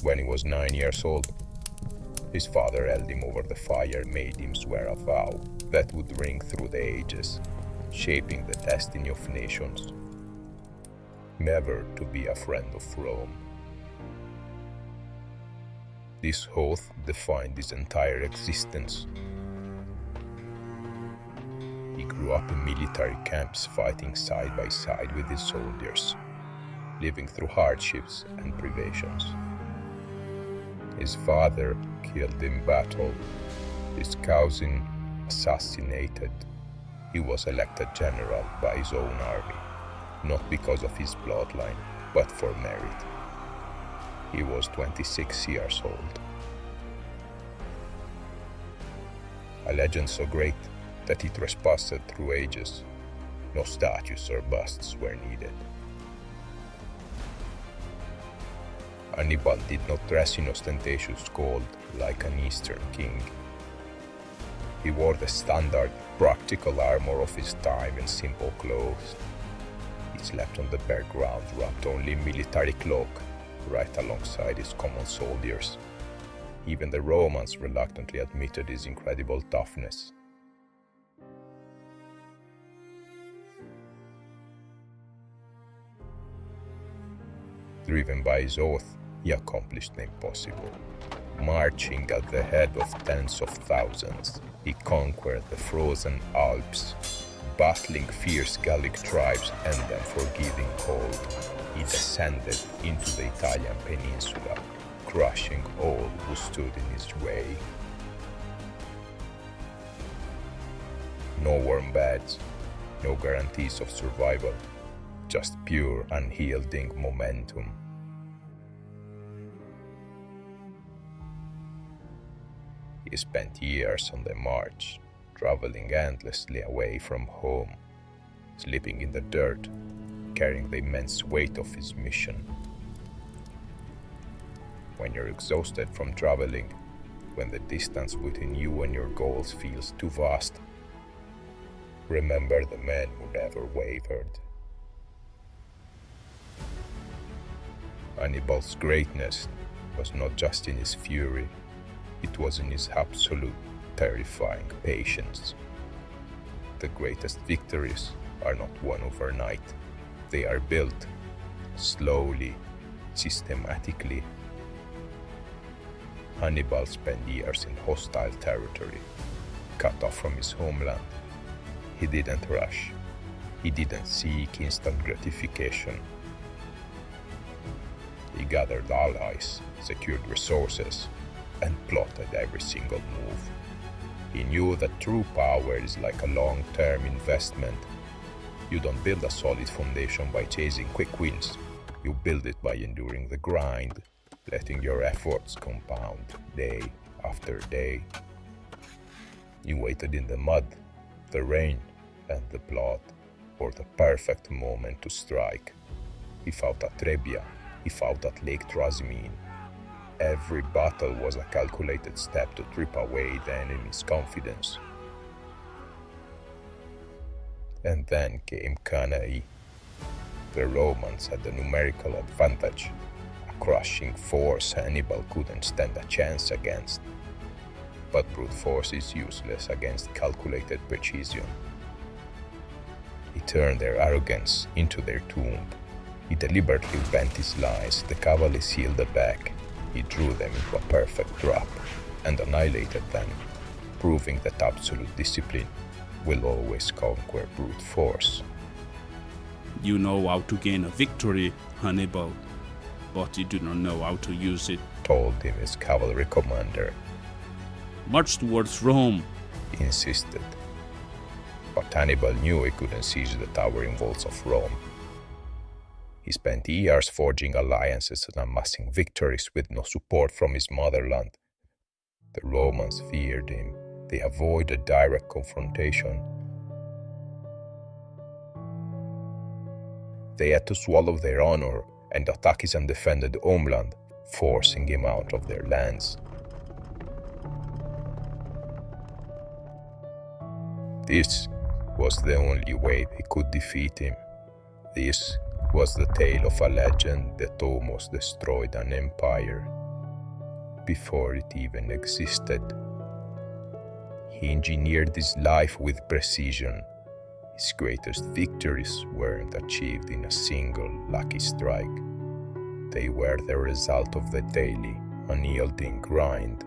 When he was 9 years old, his father held him over the fire and made him swear a vow that would ring through the ages, shaping the destiny of nations. Never to be a friend of Rome. This oath defined his entire existence. He grew up in military camps, fighting side by side with his soldiers, living through hardships and privations. His father killed in battle, his cousin assassinated. He was elected general by his own army, not because of his bloodline, but for merit. He was 26 years old. A legend so great that it trespassed through ages. No statues or busts were needed. Hannibal did not dress in ostentatious gold like an Eastern king. He wore the standard, practical armor of his time and simple clothes. He slept on the bare ground, wrapped only in military cloak, right alongside his common soldiers. Even the Romans reluctantly admitted his incredible toughness. Driven by his oath, he accomplished the impossible. Marching at the head of tens of thousands, he conquered the frozen Alps, battling fierce Gallic tribes and the unforgiving cold. He descended into the Italian peninsula, crushing all who stood in his way. No warm beds, no guarantees of survival, just pure, unyielding momentum. He spent years on the march, traveling endlessly away from home, sleeping in the dirt, carrying the immense weight of his mission. When you're exhausted from traveling, when the distance between you and your goals feels too vast, remember the man who never wavered. Hannibal's greatness was not just in his fury, it was in his absolute, terrifying patience. The greatest victories are not won overnight. They are built slowly, systematically. Hannibal spent years in hostile territory, cut off from his homeland. He didn't rush. He didn't seek instant gratification. He gathered allies, secured resources, and plotted every single move. He knew that true power is like a long-term investment. You don't build a solid foundation by chasing quick wins. You build it by enduring the grind, letting your efforts compound day after day. He waited in the mud, the rain, and the blood for the perfect moment to strike. He fought at Trebia, he fought at Lake Trasimene. Every battle was a calculated step to strip away the enemy's confidence. And then came Cannae. The Romans had the numerical advantage, a crushing force Hannibal couldn't stand a chance against. But brute force is useless against calculated precision. He turned their arrogance into their tomb. He deliberately bent his lines, the cavalry sealed the back. He drew them into a perfect trap and annihilated them, proving that absolute discipline will always conquer brute force. You know how to gain a victory, Hannibal, but you do not know how to use it, told him his cavalry commander. March towards Rome, he insisted. But Hannibal knew he couldn't siege the towering walls of Rome. He spent years forging alliances and amassing victories with no support from his motherland. The Romans feared him. They avoided direct confrontation. They had to swallow their honor and attack his undefended homeland, forcing him out of their lands. This was the only way they could defeat him. This was the tale of a legend that almost destroyed an empire. before it even existed. He engineered his life with precision. His greatest victories weren't achieved in a single lucky strike. They were the result of the daily, unyielding grind